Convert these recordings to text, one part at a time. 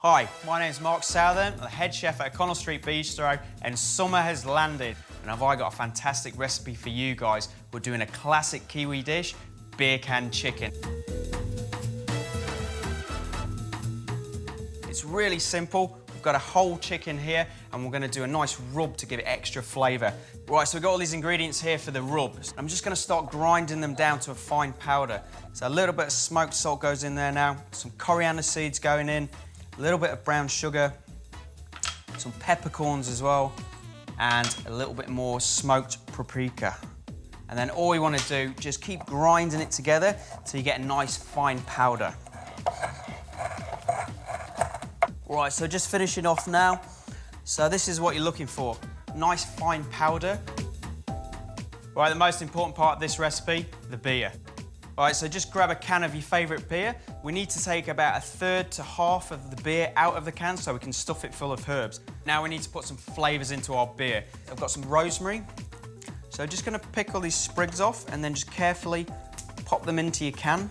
Hi, my name's Mark Southon, I'm the head chef at Connell Street Bistro, and summer has landed. And have I got a fantastic recipe for you guys. We're doing a classic Kiwi dish, beer can chicken. It's really simple. We've got a whole chicken here, and we're gonna do a nice rub to give it extra flavour. Right, so we've got all these ingredients here for the rub. I'm just gonna start grinding them down to a fine powder. So a little bit of smoked salt goes in there now, some coriander seeds going in, a little bit of brown sugar, some peppercorns as well, and a little bit more smoked paprika. And then all you want to do, just keep grinding it together till you get a nice fine powder. Right, so just finishing off now. So this is what you're looking for, nice fine powder. Right, the most important part of this recipe, the beer. All right, so just grab a can of your favourite beer. We need to take about 1/3 to half of the beer out of the can so we can stuff it full of herbs. Now we need to put some flavours into our beer. I've got some rosemary. So just gonna pick all these sprigs off and then just carefully pop them into your can.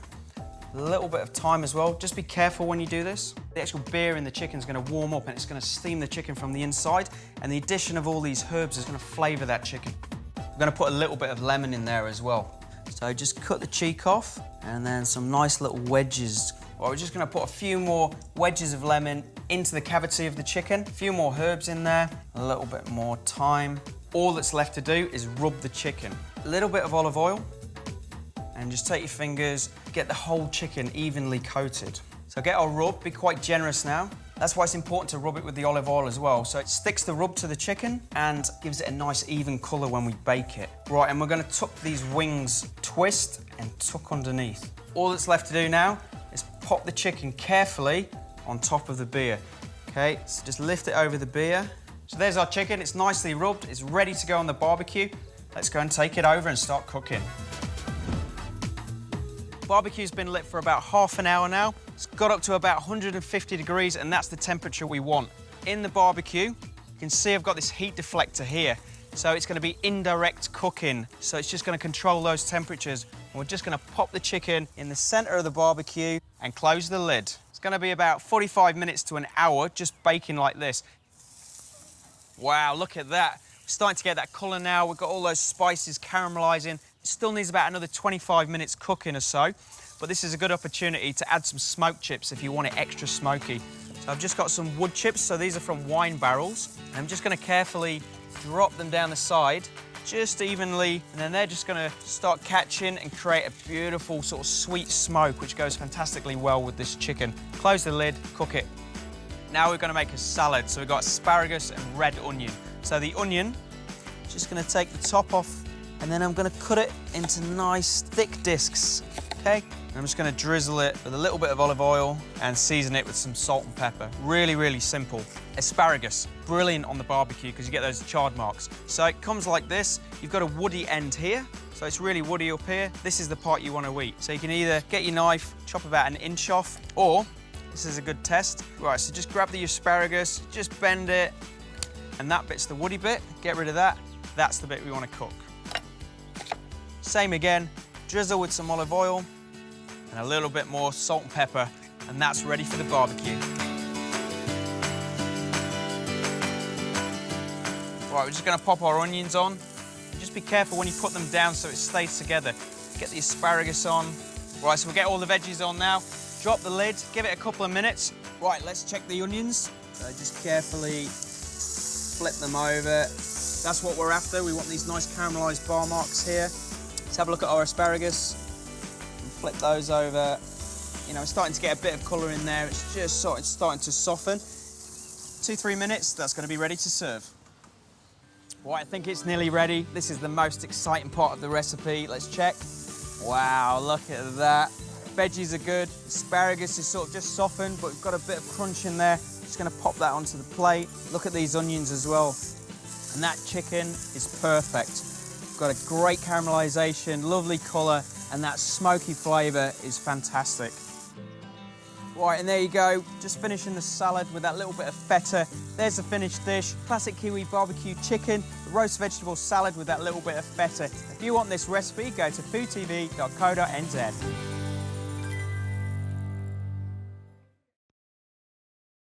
A little bit of time as well. Just be careful when you do this. The actual beer in the chicken is gonna warm up and it's gonna steam the chicken from the inside, and the addition of all these herbs is gonna flavour that chicken. I'm gonna put a little bit of lemon in there as well. So just cut the cheek off and then some nice little wedges. Well, we're just gonna put a few more wedges of lemon into the cavity of the chicken, a few more herbs in there, a little bit more thyme. All that's left to do is rub the chicken. A little bit of olive oil, and just take your fingers, get the whole chicken evenly coated. So get our rub, be quite generous now. That's why it's important to rub it with the olive oil as well. So it sticks the rub to the chicken and gives it a nice even colour when we bake it. Right, and we're gonna tuck these wings, twist and tuck underneath. All that's left to do now is pop the chicken carefully on top of the beer. Okay, so just lift it over the beer. So there's our chicken, it's nicely rubbed, it's ready to go on the barbecue. Let's go and take it over and start cooking. Barbecue's been lit for about half an hour now. It's got up to about 150 degrees, and that's the temperature we want. In the barbecue, you can see I've got this heat deflector here. So it's gonna be indirect cooking. So it's just gonna control those temperatures. And we're just gonna pop the chicken in the center of the barbecue and close the lid. It's gonna be about 45 minutes to an hour just baking like this. Wow, look at that. We're starting to get that color now. We've got all those spices caramelizing. It still needs about another 25 minutes cooking or so, but this is a good opportunity to add some smoked chips if you want it extra smoky. So I've just got some wood chips, so these are from wine barrels. And I'm just gonna carefully drop them down the side, just evenly, and then they're just gonna start catching and create a beautiful sort of sweet smoke, which goes fantastically well with this chicken. Close the lid, cook it. Now we're gonna make a salad. So we've got asparagus and red onion. So the onion, just gonna take the top off, and then I'm gonna cut it into nice thick discs, okay? And I'm just gonna drizzle it with a little bit of olive oil and season it with some salt and pepper. Really, really simple. Asparagus, brilliant on the barbecue because you get those charred marks. So it comes like this. You've got a woody end here, so it's really woody up here. This is the part you want to eat. So you can either get your knife, chop about 1 inch off, or this is a good test. Right, so just grab the asparagus, just bend it, and that bit's the woody bit. Get rid of that. That's the bit we want to cook. Same again, drizzle with some olive oil and a little bit more salt and pepper, and that's ready for the barbecue. Right, we're just gonna pop our onions on. Just be careful when you put them down so it stays together. Get the asparagus on. Right, so we'll get all the veggies on now. Drop the lid, give it a couple of minutes. Right, let's check the onions. So just carefully flip them over. That's what we're after. We want these nice caramelized bar marks here. Let's have a look at our asparagus. And flip those over. You know, it's starting to get a bit of colour in there. It's just starting to soften. 2-3 minutes, that's going to be ready to serve. Right, I think it's nearly ready. This is the most exciting part of the recipe. Let's check. Wow, look at that. Veggies are good. Asparagus is sort of just softened, but we've got a bit of crunch in there. Just going to pop that onto the plate. Look at these onions as well. And that chicken is perfect. Got a great caramelization, lovely colour, and that smoky flavour is fantastic. Right, and there you go. Just finishing the salad with that little bit of feta. There's the finished dish. Classic Kiwi barbecue chicken, roast vegetable salad with that little bit of feta. If you want this recipe, go to foodtv.co.nz.